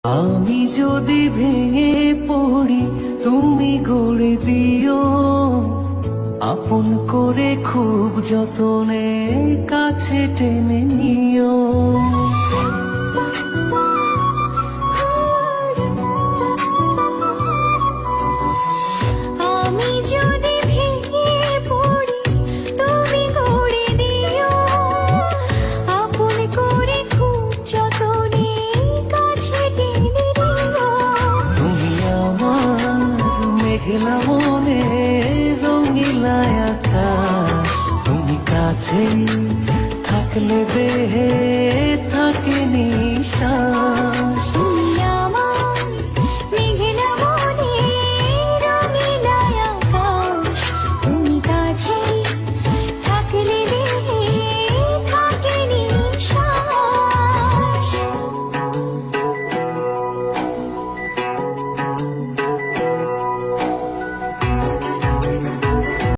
আমি যদি ভেঙে পড়ি তুমি গড়ে দিও, আপন করে খুব যতনে কাছে টেনে নিও। আমি যদি ভেঙে পড়ি তুমি গড়ে দিও, আপন করে খুব যতনে কাছে টেনে নিও। তুমি আমার মেঘলা মনে রঙিলা আকাশ, তুমি কাছে থাকলে দেহে থাকে নিশ্বাস।